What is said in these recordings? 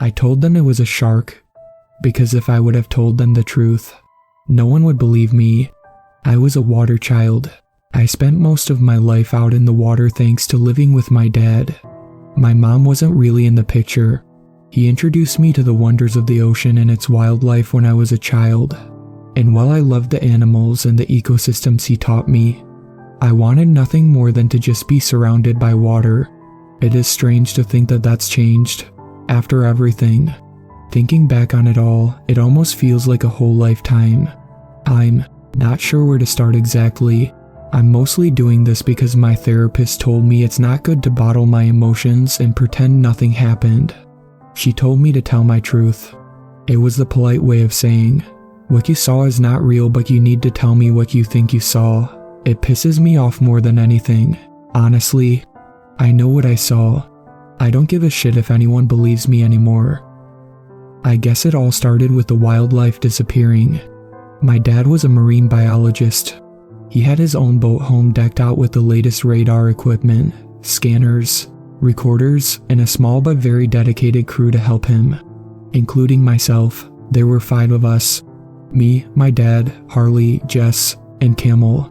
I told them it was a shark, because if I would have told them the truth, no one would believe me. I was a water child. I spent most of my life out in the water thanks to living with my dad. My mom wasn't really in the picture. He introduced me to the wonders of the ocean and its wildlife when I was a child. And while I loved the animals and the ecosystems he taught me, I wanted nothing more than to just be surrounded by water. It is strange to think that that's changed after everything. Thinking back on it all, it almost feels like a whole lifetime. I'm not sure where to start exactly. I'm mostly doing this because my therapist told me it's not good to bottle my emotions and pretend nothing happened. She told me to tell my truth. It was the polite way of saying, what you saw is not real, but you need to tell me what you think you saw. It pisses me off more than anything. Honestly, I know what I saw. I don't give a shit if anyone believes me anymore. I guess it all started with the wildlife disappearing. My dad was a marine biologist. He had his own boat home decked out with the latest radar equipment, scanners, recorders, and a small but very dedicated crew to help him. Including myself, there were 5 of us. Me, my dad, Harley, Jess, and Camel.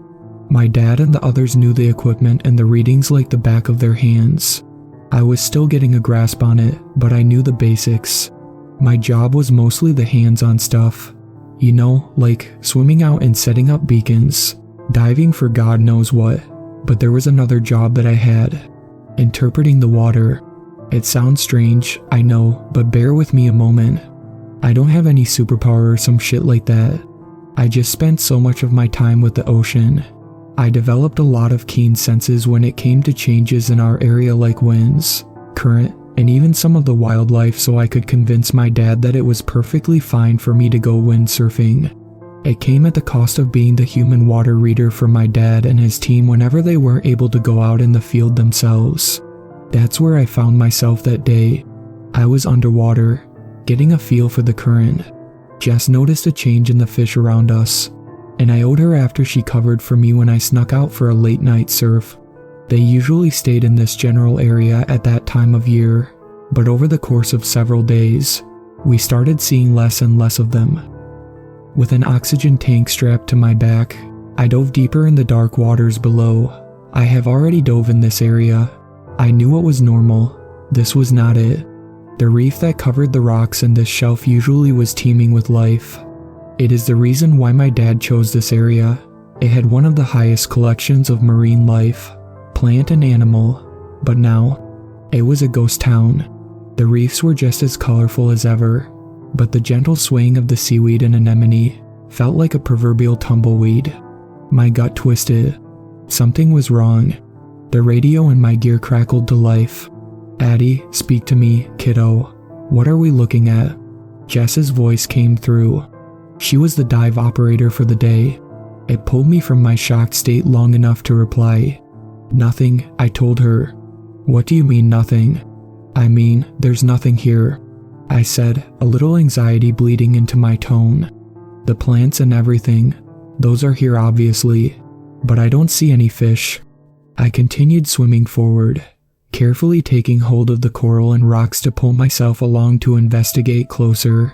My dad and the others knew the equipment and the readings like the back of their hands. I was still getting a grasp on it, but I knew the basics. My job was mostly the hands-on stuff. You know, like swimming out and setting up beacons, diving for God knows what. But there was another job that I had. Interpreting the water. It sounds strange, I know, but bear with me a moment. I don't have any superpower or some shit like that. I just spent so much of my time with the ocean. I developed a lot of keen senses when it came to changes in our area like winds, current, and even some of the wildlife, so I could convince my dad that it was perfectly fine for me to go windsurfing. It came at the cost of being the human water reader for my dad and his team whenever they weren't able to go out in the field themselves. That's where I found myself that day. I was underwater, getting a feel for the current. Jess noticed a change in the fish around us, and I owed her after she covered for me when I snuck out for a late night surf. They usually stayed in this general area at that time of year, but over the course of several days, we started seeing less and less of them. With an oxygen tank strapped to my back, I dove deeper in the dark waters below. I have already dove in this area. I knew what was normal. This was not it. The reef that covered the rocks in this shelf usually was teeming with life. It is the reason why my dad chose this area. It had one of the highest collections of marine life, plant and animal, but now, it was a ghost town. The reefs were just as colorful as ever, but the gentle swaying of the seaweed and anemone felt like a proverbial tumbleweed. My gut twisted. Something was wrong. The radio in my gear crackled to life. "Addie, speak to me, kiddo. What are we looking at?" Jess's voice came through. She was the dive operator for the day. It pulled me from my shocked state long enough to reply. "Nothing," I told her. "What do you mean nothing?" "I mean, there's nothing here," I said, a little anxiety bleeding into my tone. "The plants and everything, those are here obviously, but I don't see any fish." I continued swimming forward, carefully taking hold of the coral and rocks to pull myself along to investigate closer.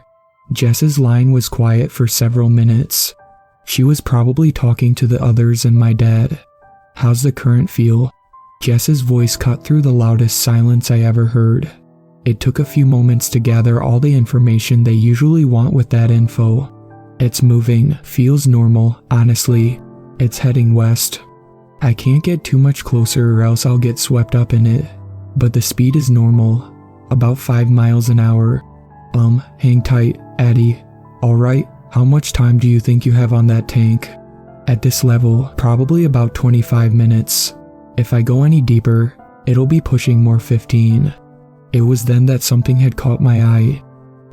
Jess's line was quiet for several minutes. She was probably talking to the others and my dad. "How's the current feel?" Jess's voice cut through the loudest silence I ever heard. It took a few moments to gather all the information they usually want with that info. "It's moving, feels normal, honestly. It's heading west. I can't get too much closer or else I'll get swept up in it, but the speed is normal, about 5 miles an hour. Hang tight, Addie. Alright, how much time do you think you have on that tank?" "At this level, probably about 25 minutes. If I go any deeper, it'll be pushing more 15. It was then that something had caught my eye.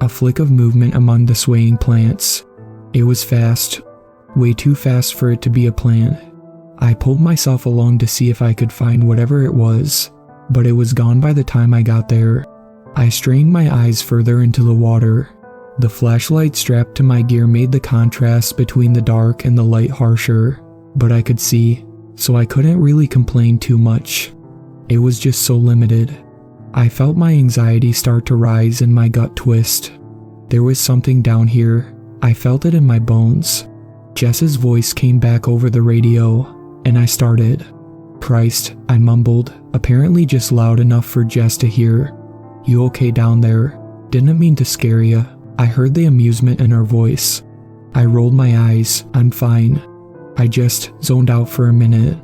A flick of movement among the swaying plants. It was fast, way too fast for it to be a plant. I pulled myself along to see if I could find whatever it was, but it was gone by the time I got there. I strained my eyes further into the water. The flashlight strapped to my gear made the contrast between the dark and the light harsher, but I could see, so I couldn't really complain too much. It was just so limited. I felt my anxiety start to rise and my gut twist. There was something down here. I felt it in my bones. Jess's voice came back over the radio, and I started. "Christ," I mumbled, apparently just loud enough for Jess to hear. "You okay down there? Didn't mean to scare ya." I heard the amusement in her voice. I rolled my eyes. "I'm fine." I just zoned out for a minute.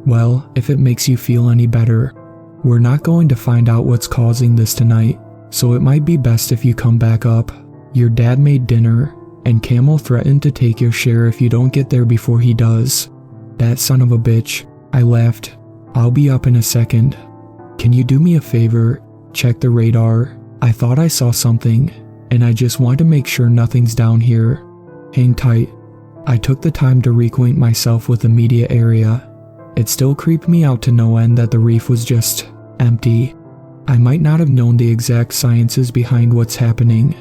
"Well, if it makes you feel any better, we're not going to find out what's causing this tonight, so it might be best if you come back up. Your dad made dinner, and Camel threatened to take your share if you don't get there before he does." "That son of a bitch," I laughed. "I'll be up in a second. Can you do me a favor? Check the radar. I thought I saw something, and I just want to make sure nothing's down here. Hang tight." I took the time to reacquaint myself with the media area. It still creeped me out to no end that the reef was just empty. I might not have known the exact sciences behind what's happening,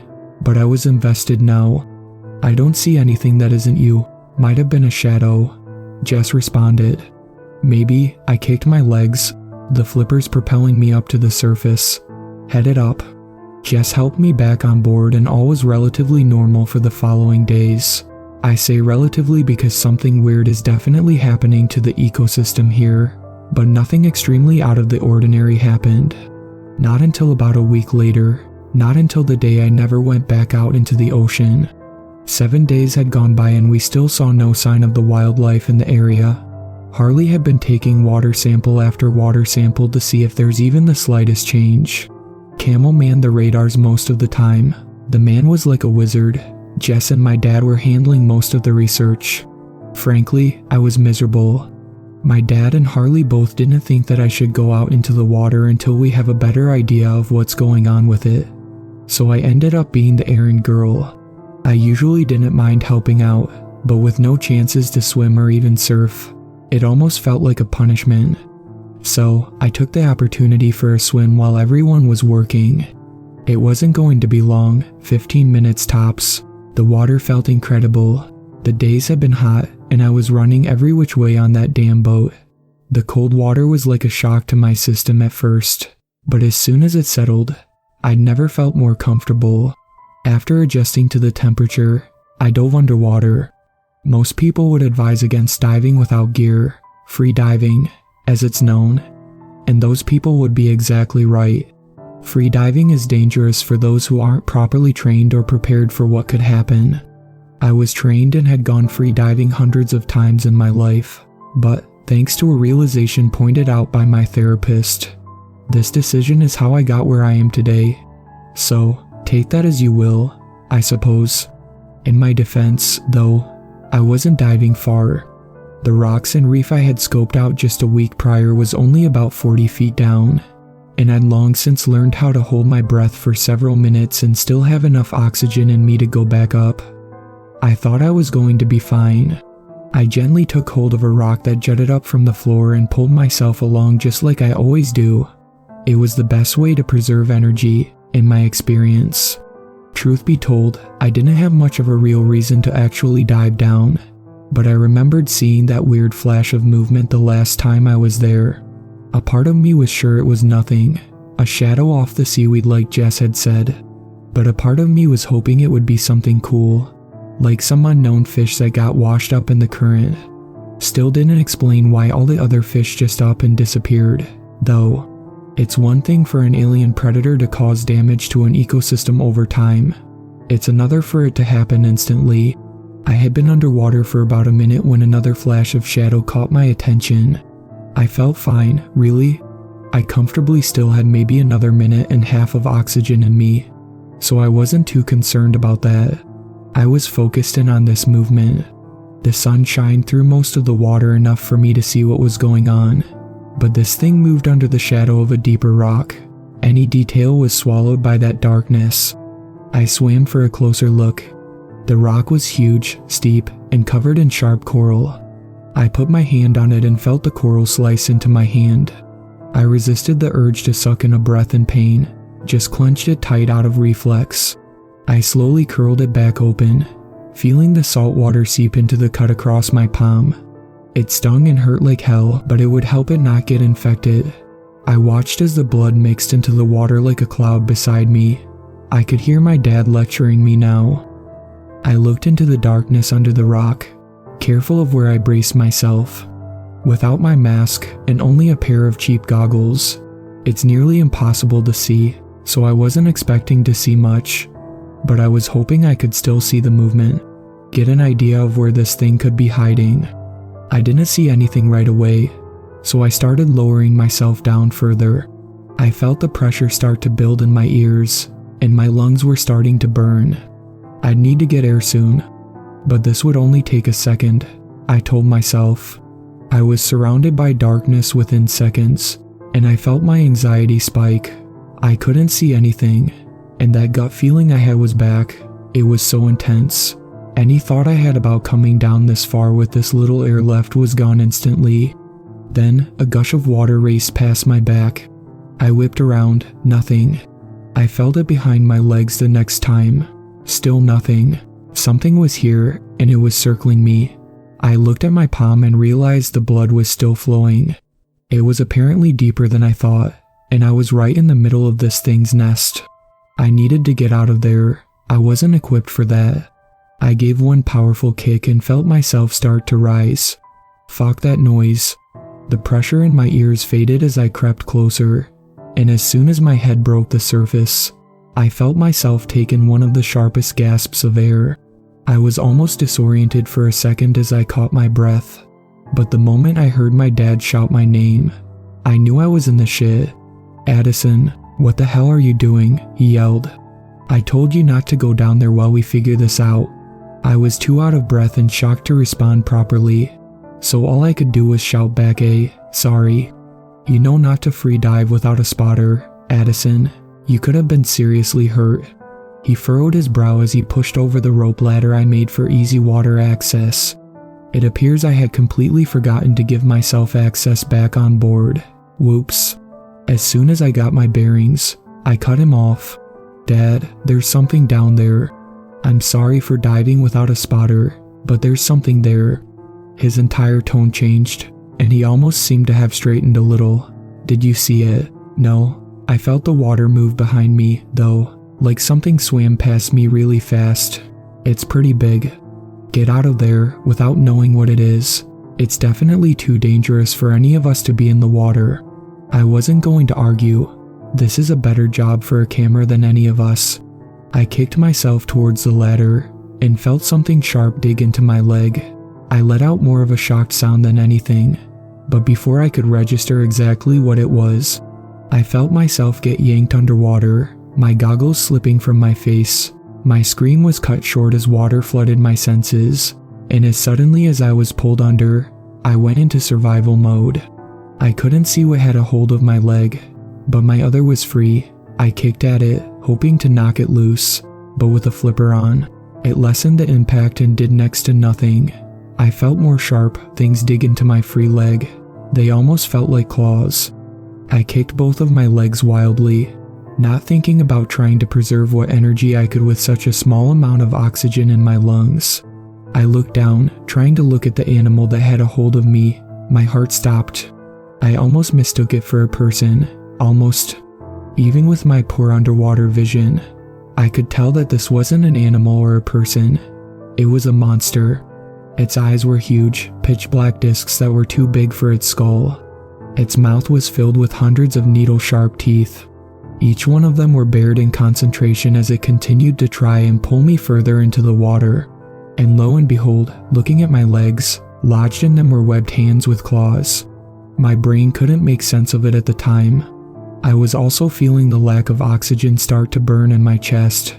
but I was invested now. "I don't see anything that isn't you. Might have been a shadow," Jess responded. "Maybe." I kicked my legs, the flippers propelling me up to the surface. Headed up. Jess helped me back on board and all was relatively normal for the following days. I say relatively because something weird is definitely happening to the ecosystem here, but nothing extremely out of the ordinary happened. Not until about a week later, not until the day I never went back out into the ocean. 7 days had gone by and we still saw no sign of the wildlife in the area. Harley had been taking water sample after water sample to see if there's even the slightest change. Camel manned the radars most of the time. The man was like a wizard. Jess and my dad were handling most of the research. Frankly, I was miserable. My dad and Harley both didn't think that I should go out into the water until we have a better idea of what's going on with it. So I ended up being the errand girl. I usually didn't mind helping out, but with no chances to swim or even surf, it almost felt like a punishment. So I took the opportunity for a swim while everyone was working. It wasn't going to be long, 15 minutes tops. The water felt incredible. The days had been hot, and I was running every which way on that damn boat. The cold water was like a shock to my system at first, but as soon as it settled, I'd never felt more comfortable. After adjusting to the temperature, I dove underwater. Most people would advise against diving without gear, free diving, as it's known, and those people would be exactly right. Free diving is dangerous for those who aren't properly trained or prepared for what could happen. I was trained and had gone free diving hundreds of times in my life, but thanks to a realization pointed out by my therapist, this decision is how I got where I am today. So, take that as you will, I suppose. In my defense, though, I wasn't diving far. The rocks and reef I had scoped out just a week prior was only about 40 feet down, and I'd long since learned how to hold my breath for several minutes and still have enough oxygen in me to go back up. I thought I was going to be fine. I gently took hold of a rock that jutted up from the floor and pulled myself along just like I always do. It was the best way to preserve energy, in my experience. Truth be told, I didn't have much of a real reason to actually dive down, but I remembered seeing that weird flash of movement the last time I was there. A part of me was sure it was nothing, a shadow off the seaweed like Jess had said, but a part of me was hoping it would be something cool, like some unknown fish that got washed up in the current. Still didn't explain why all the other fish just up and disappeared, though. It's one thing for an alien predator to cause damage to an ecosystem over time. It's another for it to happen instantly. I had been underwater for about a minute when another flash of shadow caught my attention. I felt fine, really. I comfortably still had maybe another minute and half of oxygen in me, so I wasn't too concerned about that. I was focused in on this movement. The sun shined through most of the water enough for me to see what was going on, but this thing moved under the shadow of a deeper rock. Any detail was swallowed by that darkness. I swam for a closer look. The rock was huge, steep, and covered in sharp coral. I put my hand on it and felt the coral slice into my hand. I resisted the urge to suck in a breath in pain, just clenched it tight out of reflex. I slowly curled it back open, feeling the salt water seep into the cut across my palm. It stung and hurt like hell, but it would help it not get infected. I watched as the blood mixed into the water like a cloud beside me. I could hear my dad lecturing me now. I looked into the darkness under the rock, careful of where I braced myself. Without my mask and only a pair of cheap goggles, it's nearly impossible to see, so I wasn't expecting to see much, but I was hoping I could still see the movement, get an idea of where this thing could be hiding. I didn't see anything right away, so I started lowering myself down further. I felt the pressure start to build in my ears, and my lungs were starting to burn. I'd need to get air soon, but this would only take a second, I told myself. I was surrounded by darkness within seconds, and I felt my anxiety spike. I couldn't see anything, and that gut feeling I had was back. It was so intense. Any thought I had about coming down this far with this little air left was gone instantly. Then, a gush of water raced past my back. I whipped around, nothing. I felt it behind my legs the next time. Still nothing. Something was here, and it was circling me. I looked at my palm and realized the blood was still flowing. It was apparently deeper than I thought, and I was right in the middle of this thing's nest. I needed to get out of there. I wasn't equipped for that. I gave one powerful kick and felt myself start to rise. Fuck that noise. The pressure in my ears faded as I crept closer, and as soon as my head broke the surface, I felt myself take in one of the sharpest gasps of air. I was almost disoriented for a second as I caught my breath, but the moment I heard my dad shout my name, I knew I was in the shit. "Addison, what the hell are you doing?" he yelled. "I told you not to go down there while we figure this out." I was too out of breath and shocked to respond properly, so all I could do was shout back sorry. "You know not to free dive without a spotter, Addison. You could have been seriously hurt." He furrowed his brow as he pushed over the rope ladder I made for easy water access. It appears I had completely forgotten to give myself access back on board. Whoops. As soon as I got my bearings, I cut him off. "Dad, there's something down there. I'm sorry for diving without a spotter, but there's something there." His entire tone changed, and he almost seemed to have straightened a little. "Did you see it?" "No. I felt the water move behind me, though. Like something swam past me really fast. It's pretty big. Get out of there without knowing what it is. It's definitely too dangerous for any of us to be in the water." I wasn't going to argue. This is a better job for a camera than any of us. I kicked myself towards the ladder and felt something sharp dig into my leg. I let out more of a shocked sound than anything, but before I could register exactly what it was, I felt myself get yanked underwater, my goggles slipping from my face. My scream was cut short as water flooded my senses, and as suddenly as I was pulled under, I went into survival mode. I couldn't see what had a hold of my leg, but my other was free. I kicked at it, hoping to knock it loose, but with a flipper on, it lessened the impact and did next to nothing. I felt more sharp things dig into my free leg. They almost felt like claws. I kicked both of my legs wildly, not thinking about trying to preserve what energy I could with such a small amount of oxygen in my lungs. I looked down, trying to look at the animal that had a hold of me. My heart stopped. I almost mistook it for a person. Almost. Even with my poor underwater vision, I could tell that this wasn't an animal or a person. It was a monster. Its eyes were huge, pitch black discs that were too big for its skull. Its mouth was filled with hundreds of needle-sharp teeth. Each one of them were bared in concentration as it continued to try and pull me further into the water. And lo and behold, looking at my legs, lodged in them were webbed hands with claws. My brain couldn't make sense of it at the time. I was also feeling the lack of oxygen start to burn in my chest.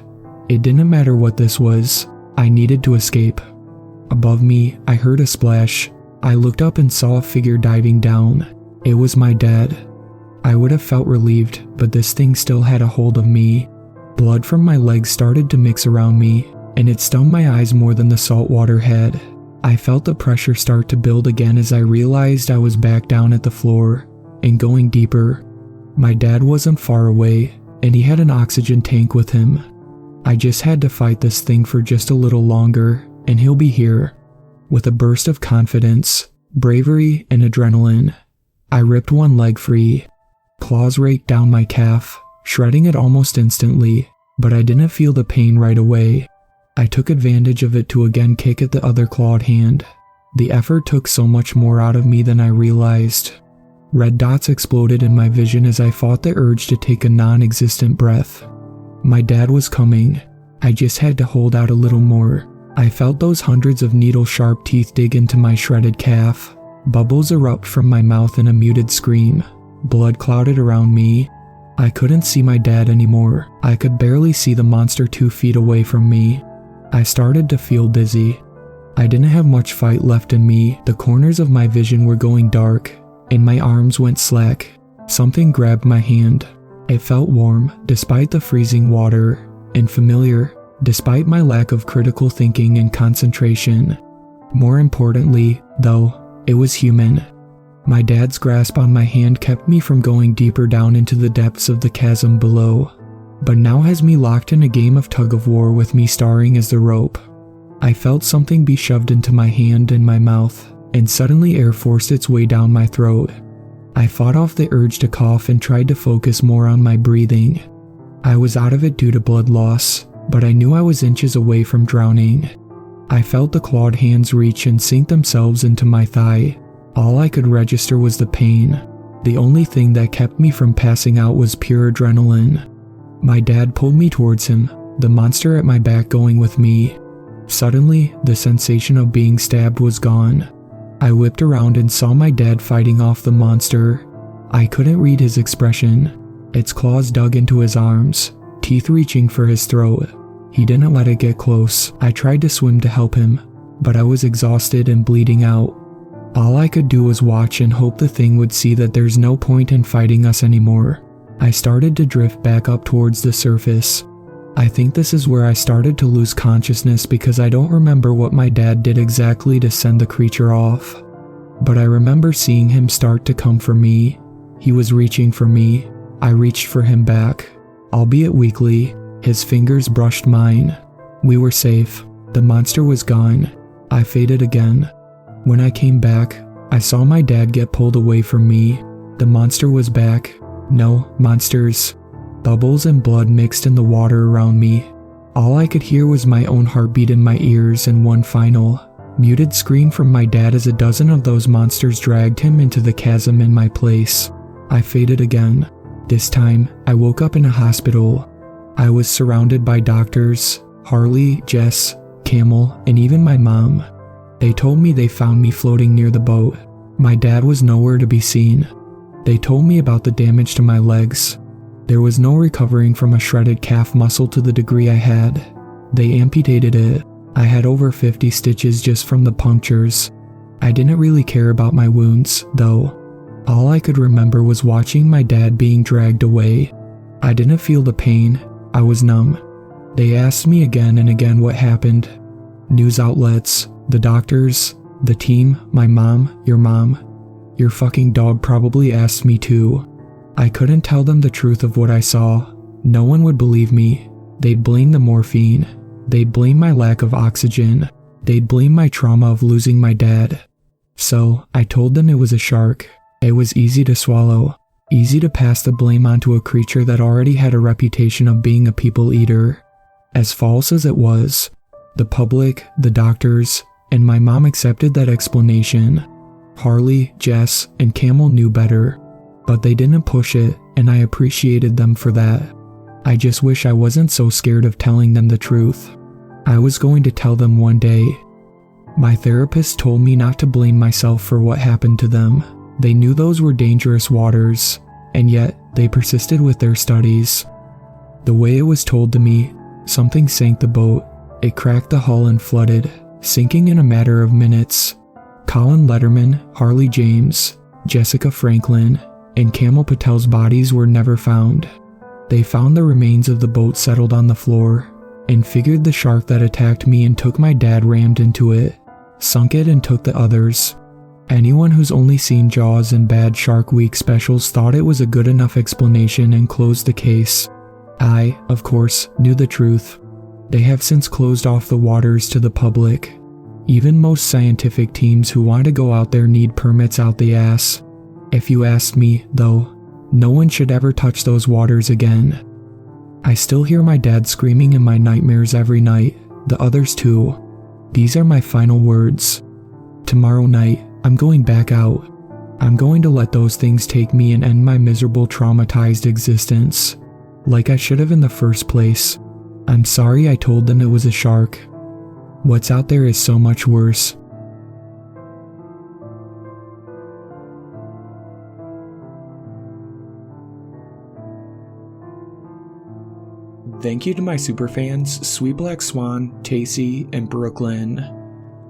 It didn't matter what this was, I needed to escape. Above me, I heard a splash. I looked up and saw a figure diving down. It was my dad. I would have felt relieved, but this thing still had a hold of me. Blood from my legs started to mix around me, and it stung my eyes more than the salt water had. I felt the pressure start to build again as I realized I was back down at the floor, and going deeper. My dad wasn't far away, and he had an oxygen tank with him. I just had to fight this thing for just a little longer, and he'll be here. With a burst of confidence, bravery, and adrenaline, I ripped one leg free. Claws raked down my calf, shredding it almost instantly, but I didn't feel the pain right away. I took advantage of it to again kick at the other clawed hand. The effort took so much more out of me than I realized. Red dots exploded in my vision as I fought the urge to take a non-existent breath. My dad was coming. I just had to hold out a little more. I felt those hundreds of needle-sharp teeth dig into my shredded calf. Bubbles erupt from my mouth in a muted scream. Blood clouded around me. I couldn't see my dad anymore. I could barely see the monster 2 feet away from me. I started to feel dizzy. I didn't have much fight left in me. The corners of my vision were going dark, and my arms went slack. Something grabbed my hand. It felt warm, despite the freezing water, and familiar, despite my lack of critical thinking and concentration. More importantly, though, it was human. My dad's grasp on my hand kept me from going deeper down into the depths of the chasm below, but now has me locked in a game of tug-of-war with me starring as the rope. I felt something be shoved into my hand and my mouth, and suddenly air forced its way down my throat. I fought off the urge to cough and tried to focus more on my breathing. I was out of it due to blood loss, but I knew I was inches away from drowning. I felt the clawed hands reach and sink themselves into my thigh. All I could register was the pain. The only thing that kept me from passing out was pure adrenaline. My dad pulled me towards him, the monster at my back going with me. Suddenly, the sensation of being stabbed was gone. I whipped around and saw my dad fighting off the monster. I couldn't read his expression. Its claws dug into his arms, teeth reaching for his throat. He didn't let it get close. I tried to swim to help him, but I was exhausted and bleeding out. All I could do was watch and hope the thing would see that there's no point in fighting us anymore. I started to drift back up towards the surface. I think this is where I started to lose consciousness because I don't remember what my dad did exactly to send the creature off. But I remember seeing him start to come for me. He was reaching for me. I reached for him back. Albeit weakly, his fingers brushed mine. We were safe. The monster was gone. I faded again. When I came back, I saw my dad get pulled away from me. The monster was back. No, monsters. Bubbles and blood mixed in the water around me. All I could hear was my own heartbeat in my ears and one final, muted scream from my dad as a dozen of those monsters dragged him into the chasm in my place. I faded again. This time, I woke up in a hospital. I was surrounded by doctors, Harley, Jess, Camel, and even my mom. They told me they found me floating near the boat. My dad was nowhere to be seen. They told me about the damage to my legs. There was no recovering from a shredded calf muscle to the degree I had. They amputated it. I had over 50 stitches just from the punctures. I didn't really care about my wounds, though. All I could remember was watching my dad being dragged away. I didn't feel the pain. I was numb. They asked me again and again what happened. News outlets, the doctors, the team, my mom, your mom. Your fucking dog probably asked me too. I couldn't tell them the truth of what I saw. No one would believe me. They'd blame the morphine. They'd blame my lack of oxygen. They'd blame my trauma of losing my dad. So, I told them it was a shark. It was easy to swallow. Easy to pass the blame onto a creature that already had a reputation of being a people eater. As false as it was, the public, the doctors, and my mom accepted that explanation. Harley, Jess, and Camel knew better. But they didn't push it, and I appreciated them for that. I just wish I wasn't so scared of telling them the truth. I was going to tell them one day. My therapist told me not to blame myself for what happened to them. They knew those were dangerous waters, and yet they persisted with their studies. The way it was told to me, something sank the boat. It cracked the hull and flooded, sinking in a matter of minutes. Colin Letterman, Harley James, Jessica Franklin, and Camel Patel's bodies were never found. They found the remains of the boat settled on the floor, and figured the shark that attacked me and took my dad rammed into it, sunk it and took the others. Anyone who's only seen Jaws and bad Shark Week specials thought it was a good enough explanation and closed the case. I, of course, knew the truth. They have since closed off the waters to the public. Even most scientific teams who want to go out there need permits out the ass. If you asked me, though, No one should ever touch those waters again. I still hear my dad screaming in my nightmares every night, the others too. These are my final words. Tomorrow night, I'm going back out. I'm going to let those things take me and end my miserable, traumatized existence. Like I should have in the first place. I'm sorry I told them it was a shark. What's out there is so much worse. Thank you to my superfans, Sweet Black Swan, Tacey, and Brooklyn.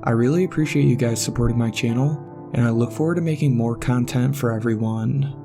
I really appreciate you guys supporting my channel, and I look forward to making more content for everyone.